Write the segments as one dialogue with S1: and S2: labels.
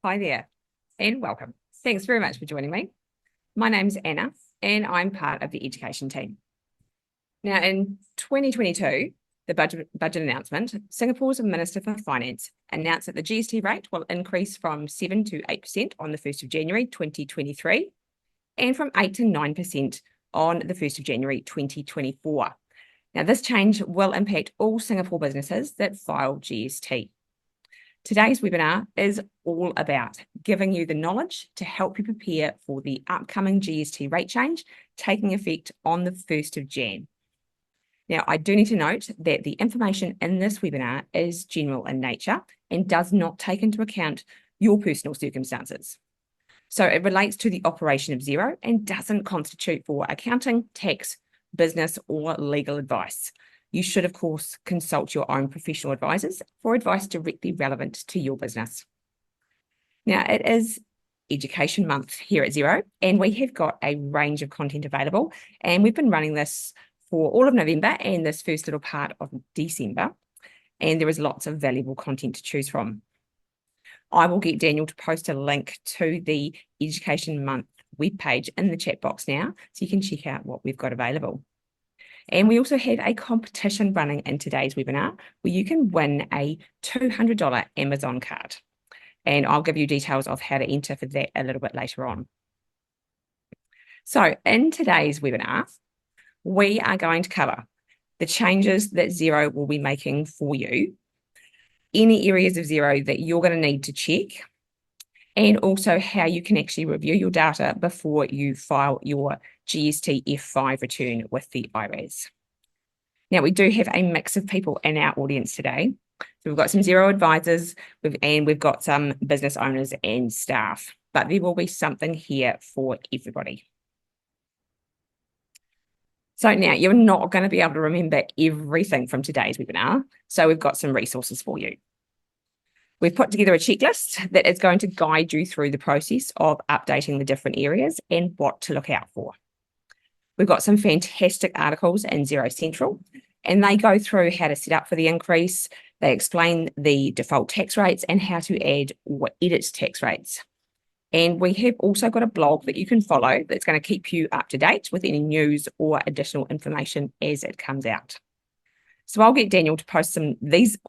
S1: Hi there and welcome. Thanks very much for joining me. My name's Anna and I'm part of the education team. Now in 2022, the budget announcement, Singapore's Minister for Finance announced that the GST rate will increase from 7 to 8% on the 1st of January 2023 and from 8 to 9% on the 1st of January 2024. Now this change will impact all Singapore businesses that file GST. Today's webinar is all about giving you the knowledge to help you prepare for the upcoming GST rate change taking effect on the 1st of Jan. Now, I do need to note that the information in this webinar is general in nature and does not take into account your personal circumstances. So it relates to the operation of Xero and doesn't constitute for accounting, tax, business, or legal advice. You should, of course, consult your own professional advisors for advice directly relevant to your business. Now, it is Education Month here at Xero, and we have got a range of content available, and we've been running this for all of November and this first little part of December, and there is lots of valuable content to choose from. I will get Daniel to post a link to the Education Month webpage in the chat box now, so you can check out what we've got available. And we also have a competition running in today's webinar where you can win a $200 Amazon card. And I'll give you details of how to enter for that a little bit later on. So in today's webinar, we are going to cover the changes that Xero will be making for you, any areas of Xero that you're going to need to check, and also how you can actually review your data before you file your GST F5 return with the IRAS. Now, we do have a mix of people in our audience today. So we've got some Xero advisors and we've got some business owners and staff, but there will be something here for everybody. So now you're not going to be able to remember everything from today's webinar, so we've got some resources for you. We've put together a checklist that is going to guide you through the process of updating the different areas and what to look out for. We've got some fantastic articles in Xero Central, and they go through how to set up for the increase. They explain the default tax rates and how to add or edit tax rates. And we have also got a blog that you can follow that's going to keep you up to date with any news or additional information as it comes out. So I'll get Daniel to post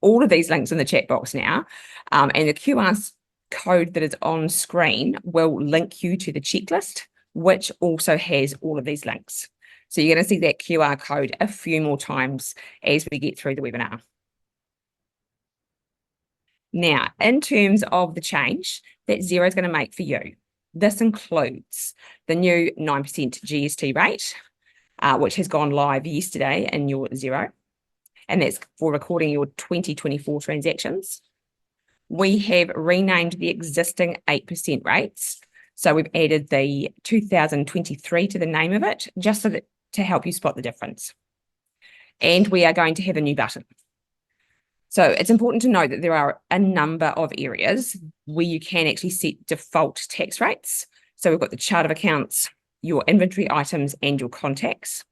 S1: all of these links in the chat box now. And the QR code that is on screen will link you to the checklist, which also has all of these links. So you're going to see that QR code a few more times as we get through the webinar. Now, in terms of the change that Xero is going to make for you, this includes the new 9% GST rate, which has gone live yesterday in your Xero, and that's for recording your 2024 transactions. We have renamed the existing 8% rates. So we've added the 2023 to the name of it, just so that to help you spot the difference. And we are going to have a new button. So it's important to know that there are a number of areas where you can actually set default tax rates. So we've got the chart of accounts, your inventory items, and your contacts.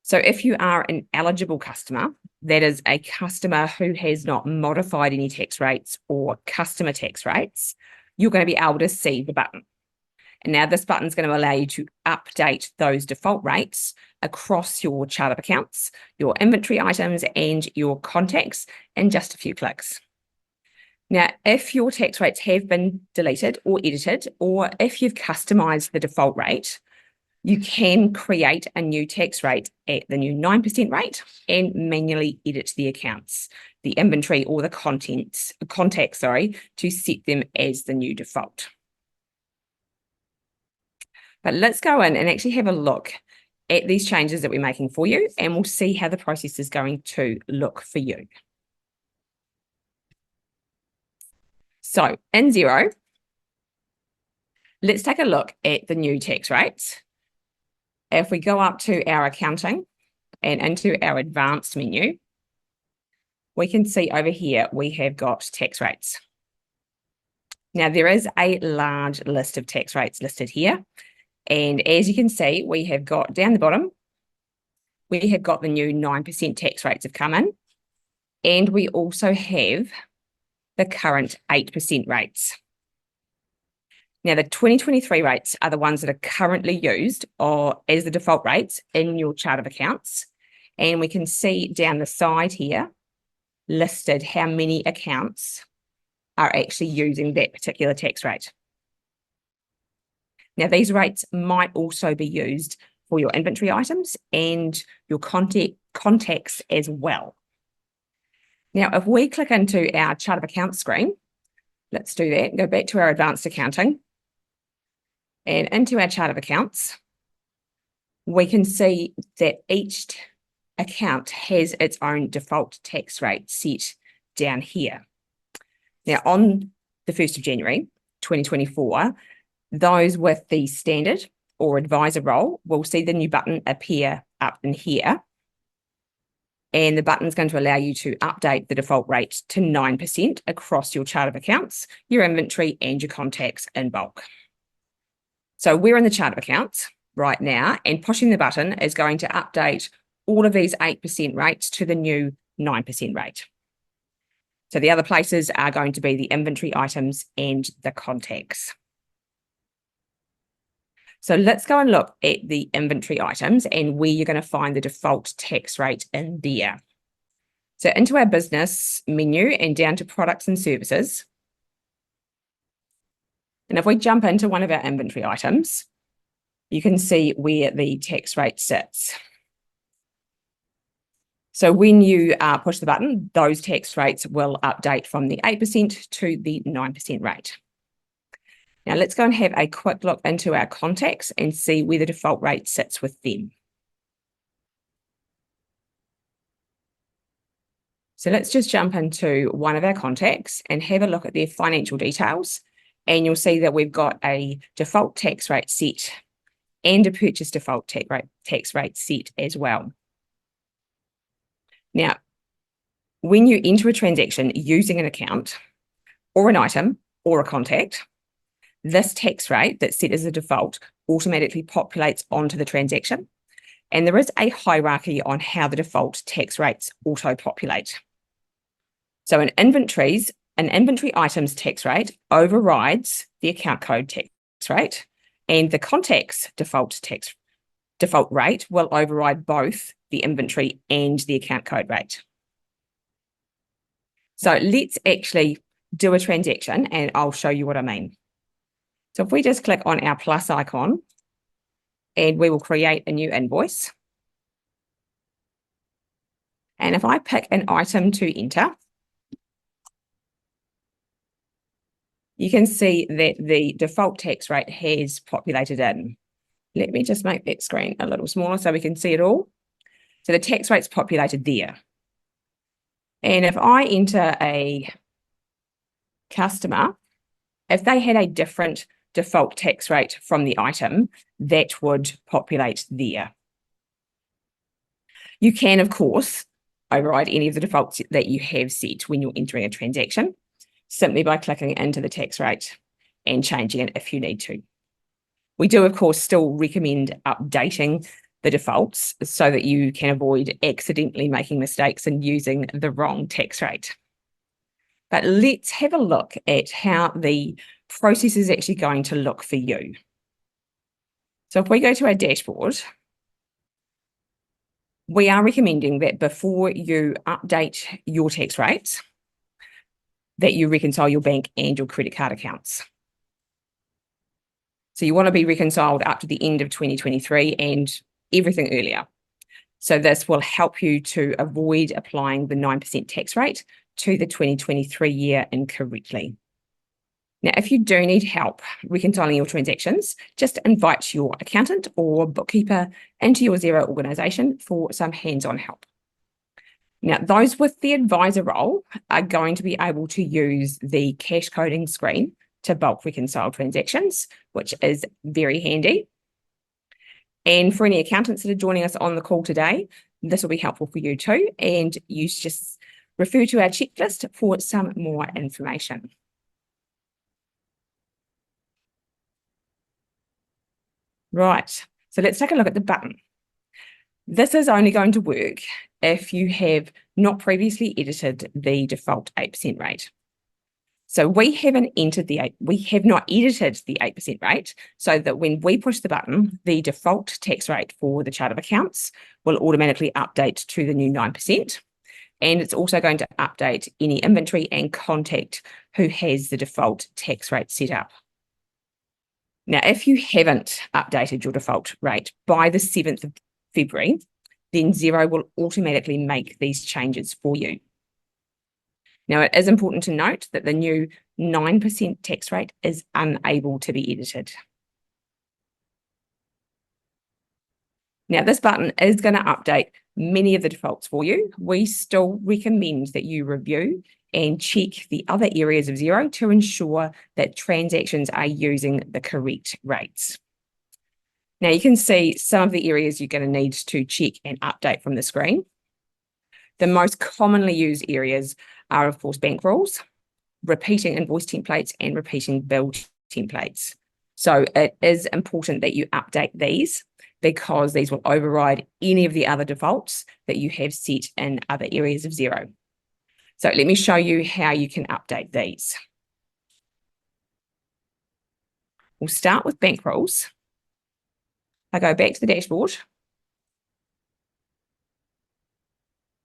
S1: So if you are an eligible customer, that is a customer who has not modified any tax rates or customer tax rates, you're going to be able to see the button. And now this button is going to allow you to update those default rates across your chart of accounts, your inventory items, and your contacts in just a few clicks. Now, if your tax rates have been deleted or edited, or if you've customized the default rate, you can create a new tax rate at the new 9% rate and manually edit the accounts, the inventory or the contacts, to set them as the new default. But let's go in and actually have a look at these changes that we're making for you, and we'll see how the process is going to look for you. So in Xero, let's take a look at the new tax rates. If we go up to our accounting and into our advanced menu, we can see over here we have got tax rates. Now there is a large list of tax rates listed here. And as you can see, we have got down the bottom, we have got the new 9% tax rates have come in. And we also have the current 8% rates. Now, the 2023 rates are the ones that are currently used or as the default rates in your chart of accounts. And we can see down the side here listed how many accounts are actually using that particular tax rate. Now, these rates might also be used for your inventory items and your contacts as well. Now, if we click into our chart of accounts screen, let's do that, go back to our advanced accounting and into our chart of accounts, we can see that each account has its own default tax rate set down here. Now, on the 1st of January, 2024, those with the standard or advisor role will see the new button appear up in here. And the button is going to allow you to update the default rate to 9% across your chart of accounts, your inventory, and your contacts in bulk. So we're in the chart of accounts right now, and pushing the button is going to update all of these 8% rates to the new 9% rate. So the other places are going to be the inventory items and the contacts. So let's go and look at the inventory items and where you're going to find the default tax rate in there. So into our business menu and down to products and services. And if we jump into one of our inventory items, you can see where the tax rate sits. So when you push the button, those tax rates will update from the 8% to the 9% rate. Now let's go and have a quick look into our contacts and see where the default rate sits with them. So let's just jump into one of our contacts and have a look at their financial details. And you'll see that we've got a default tax rate set and a purchase default tax rate set as well. Now, when you enter a transaction using an account or an item or a contact, this tax rate that's set as a default automatically populates onto the transaction. And there is a hierarchy on how the default tax rates auto-populate. So in inventories, an inventory items tax rate overrides the account code tax rate, and the contacts default rate will override both the inventory and the account code rate. So let's actually do a transaction and I'll show you what I mean. So if we just click on our plus icon and we will create a new invoice. And if I pick an item to enter, you can see that the default tax rate has populated in. Let me just make that screen a little smaller so we can see it all. So the tax rate's populated there. And if I enter a customer, if they had a different default tax rate from the item, that would populate there. You can, of course, override any of the defaults that you have set when you're entering a transaction, simply by clicking into the tax rate and changing it if you need to. We do, of course, still recommend updating the defaults so that you can avoid accidentally making mistakes and using the wrong tax rate. But let's have a look at how the process is actually going to look for you. So if we go to our dashboard, we are recommending that before you update your tax rates, that you reconcile your bank and your credit card accounts. So you want to be reconciled up to the end of 2023 and everything earlier. So this will help you to avoid applying the 9% tax rate to the 2023 year incorrectly. Now, if you do need help reconciling your transactions, just invite your accountant or bookkeeper into your Xero organisation for some hands-on help. Now, those with the advisor role are going to be able to use the cash coding screen to bulk reconcile transactions, which is very handy. And for any accountants that are joining us on the call today, this will be helpful for you too. And you just refer to our checklist for some more information. Right, so let's take a look at the button. This is only going to work if you have not previously edited the default 8% rate. So we haven't entered we have not edited the 8% rate, so that when we push the button, the default tax rate for the chart of accounts will automatically update to the new 9%. And it's also going to update any inventory and contact who has the default tax rate set up. Now, if you haven't updated your default rate by the 7th of February, then Xero will automatically make these changes for you. Now, it is important to note that the new 9% tax rate is unable to be edited. Now, this button is going to update many of the defaults for you. We still recommend that you review and check the other areas of Xero to ensure that transactions are using the correct rates. Now, you can see some of the areas you're going to need to check and update from the screen. The most commonly used areas are, of course, bank rules, repeating invoice templates, and repeating bill templates. So it is important that you update these, because these will override any of the other defaults that you have set in other areas of Xero. So let me show you how you can update these. We'll start with bank rules. I go back to the dashboard,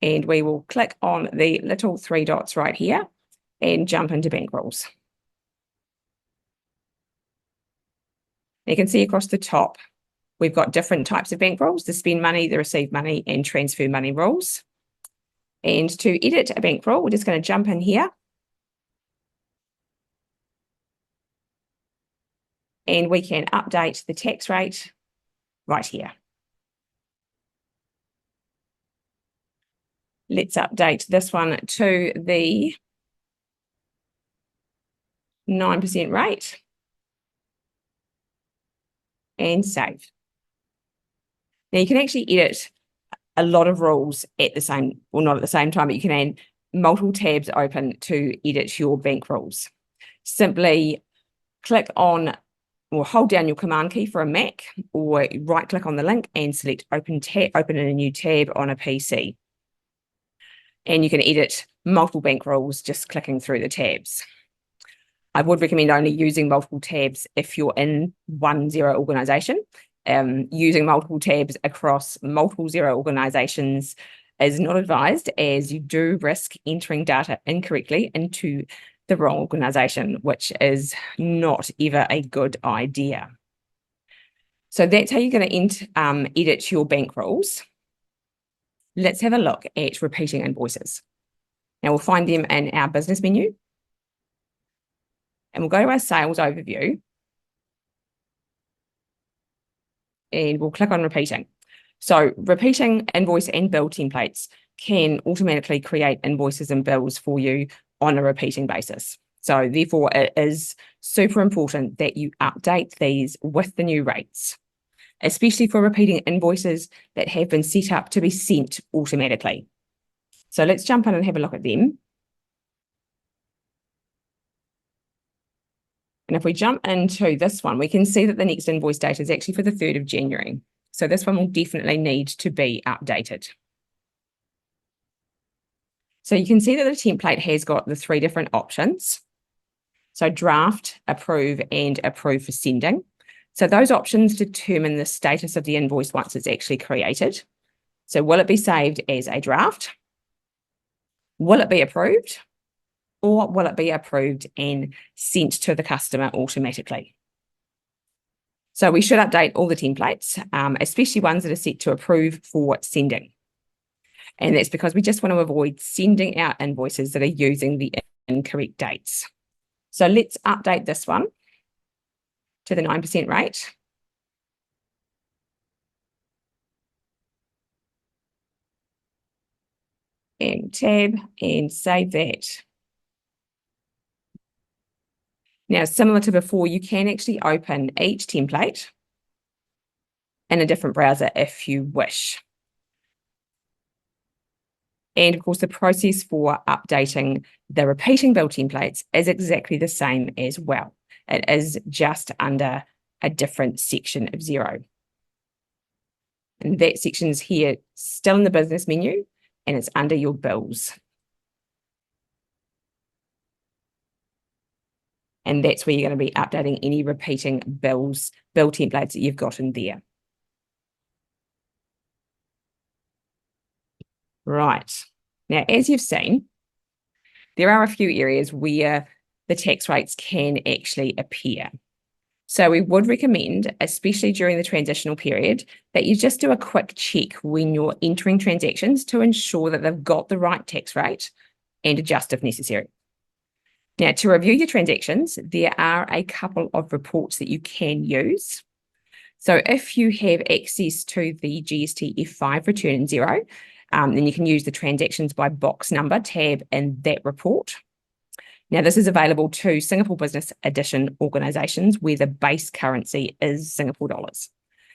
S1: and we will click on the little 3 dots right here and jump into bank rules. You can see across the top, we've got different types of bank rules: the spend money, the receive money, and transfer money rules. And to edit a bank rule, we're just going to jump in here. And we can update the tax rate right here. Let's update this one to the 9% rate and save. Now, you can actually edit a lot of rules at the same, well, not at the same time, but you can add multiple tabs open to edit your bank rules. Simply click on or hold down your command key for a Mac, or right click on the link and select open in a new tab on a PC. And you can edit multiple bank rules just clicking through the tabs. I would recommend only using multiple tabs if you're in one Xero organization. Using multiple tabs across multiple Xero organizations is not advised, as you do risk entering data incorrectly into the wrong organization, which is not ever a good idea. So that's how you're going to edit your bank rules. Let's have a look at repeating invoices. Now, we'll find them in our business menu, and we'll go to our sales overview, and we'll click on repeating. So repeating invoice and bill templates can automatically create invoices and bills for you on a repeating basis. So therefore, it is super important that you update these with the new rates, especially for repeating invoices that have been set up to be sent automatically. So let's jump in and have a look at them. And if we jump into this one, we can see that the next invoice date is actually for the 3rd of January. So this one will definitely need to be updated. So you can see that the template has got the 3 different options. So draft, approve, and approve for sending. So those options determine the status of the invoice once it's actually created. So will it be saved as a draft? Will it be approved? Or will it be approved and sent to the customer automatically? So we should update all the templates, especially ones that are set to approve for sending. And that's because we just want to avoid sending out invoices that are using the incorrect dates. So let's update this one to the 9% rate. And tab and save that. Now, similar to before, you can actually open each template in a different browser if you wish. And of course, the process for updating the repeating bill templates is exactly the same as well. It is just under a different section of Xero. And that section is here, still in the business menu, and it's under your bills. And that's where you're going to be updating any repeating bill templates that you've got in there. Right. Now, as you've seen, there are a few areas where the tax rates can actually appear. So we would recommend, especially during the transitional period, that you just do a quick check when you're entering transactions to ensure that they've got the right tax rate and adjust if necessary. Now, to review your transactions, there are a couple of reports that you can use. So if you have access to the GST F5 return in Xero, then you can use the transactions by box number tab in that report. Now, this is available to Singapore Business Edition organisations where the base currency is Singapore dollars.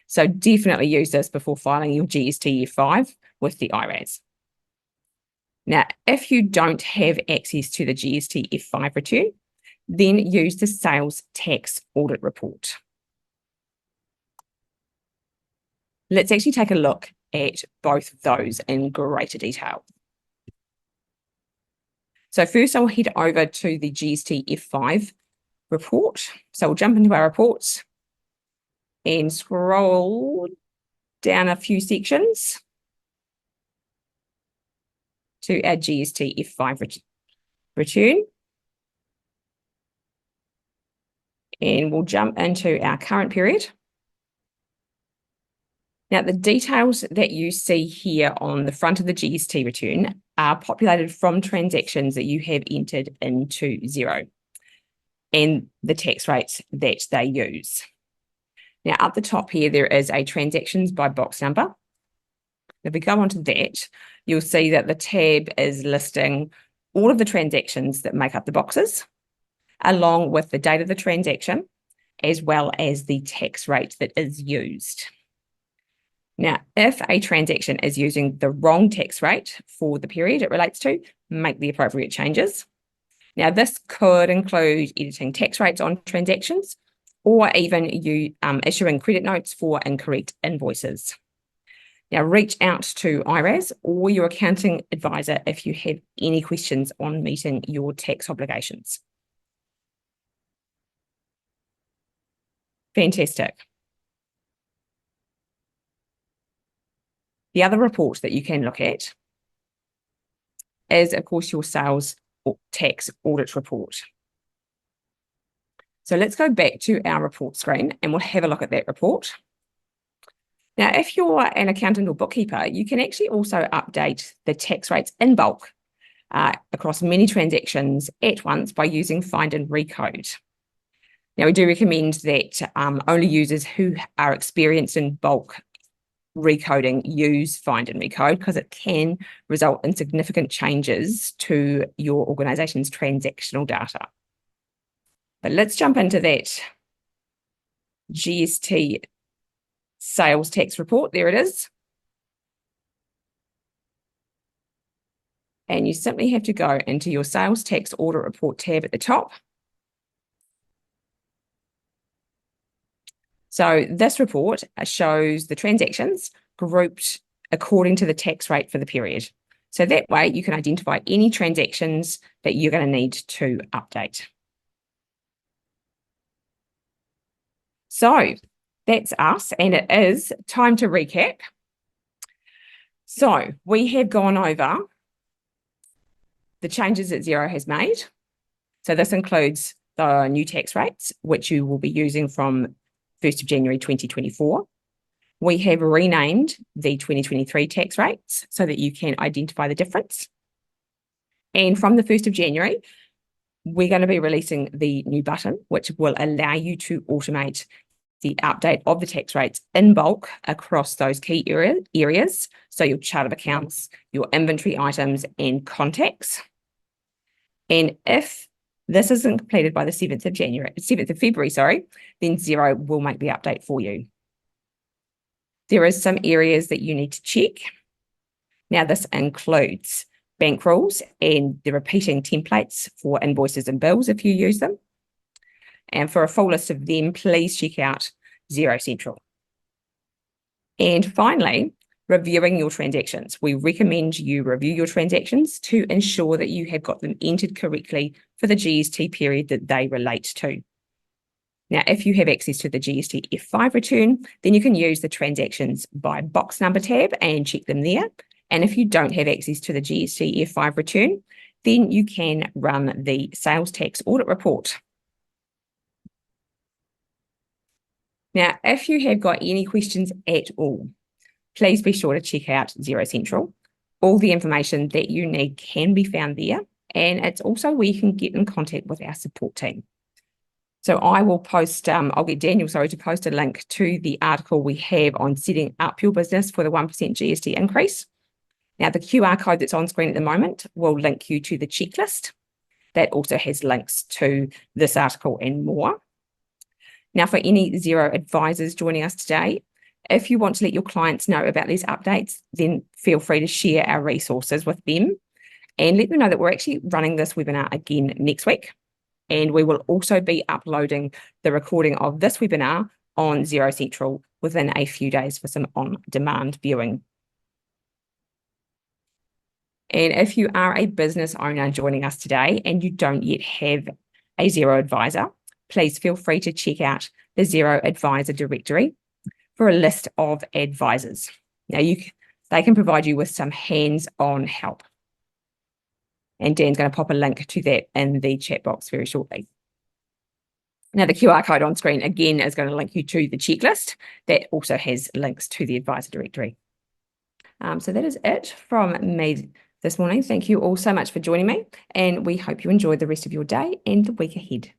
S1: So definitely use this before filing your GST F5 with the IRAS. Now, if you don't have access to the GST F5 return, then use the sales tax audit report. Let's actually take a look at both of those in greater detail. So first I'll head over to the GST F5 report. So we'll jump into our reports and scroll down a few sections to our GST F5 return. And we'll jump into our current period. Now, the details that you see here on the front of the GST return are populated from transactions that you have entered into Xero and the tax rates that they use. Now, up the top here, there is a transactions by box number. If we go onto that, you'll see that the tab is listing all of the transactions that make up the boxes, along with the date of the transaction, as well as the tax rate that is used. Now, if a transaction is using the wrong tax rate for the period it relates to, make the appropriate changes. Now, this could include editing tax rates on transactions or even you issuing credit notes for incorrect invoices. Now, reach out to IRAS or your accounting advisor if you have any questions on meeting your tax obligations. Fantastic. The other report that you can look at is, of course, your sales tax audit report. So let's go back to our report screen and we'll have a look at that report. Now, if you're an accountant or bookkeeper, you can actually also update the tax rates in bulk across many transactions at once by using Find and Recode. Now, we do recommend that only users who are experienced in bulk recoding use Find and Recode because it can result in significant changes to your organization's transactional data. But let's jump into that GST sales tax report. There it is. And you simply have to go into your sales tax audit report tab at the top. So this report shows the transactions grouped according to the tax rate for the period. So that way you can identify any transactions that you're going to need to update. So that's us, and it is time to recap. So we have gone over the changes that Xero has made. So this includes the new tax rates, which you will be using from 1st of January 2024. We have renamed the 2023 tax rates so that you can identify the difference. And from the 1st of January, we're going to be releasing the new button, which will allow you to automate the update of the tax rates in bulk across those key areas. So your chart of accounts, your inventory items, and contacts. And if this isn't completed by the 7th of February, then Xero will make the update for you. There is some areas that you need to check. Now, this includes bank rules and the repeating templates for invoices and bills if you use them. And for a full list of them, please check out Xero Central. And finally, reviewing your transactions. We recommend you review your transactions to ensure that you have got them entered correctly for the GST period that they relate to. Now, if you have access to the GST F5 return, then you can use the transactions by box number tab and check them there. And if you don't have access to the GST F5 return, then you can run the sales tax audit report. Now, if you have got any questions at all, please be sure to check out Xero Central. All the information that you need can be found there, and it's also where you can get in contact with our support team. So I will post, I'll get Daniel, to post a link to the article we have on setting up your business for the 1% GST increase. Now, the QR code that's on screen at the moment will link you to the checklist. That also has links to this article and more. Now, for any Xero advisors joining us today, if you want to let your clients know about these updates, then feel free to share our resources with them and let them know that we're actually running this webinar again next week. And we will also be uploading the recording of this webinar on Xero Central within a few days for some on-demand viewing. And if you are a business owner joining us today and you don't yet have a Xero advisor, please feel free to check out the Xero advisor directory for a list of advisors. Now, they can provide you with some hands-on help. And Dan's going to pop a link to that in the chat box very shortly. Now, the QR code on screen, again, is going to link you to the checklist. That also has links to the advisor directory. So that is it from me this morning. Thank you all so much for joining me, and we hope you enjoy the rest of your day and the week ahead.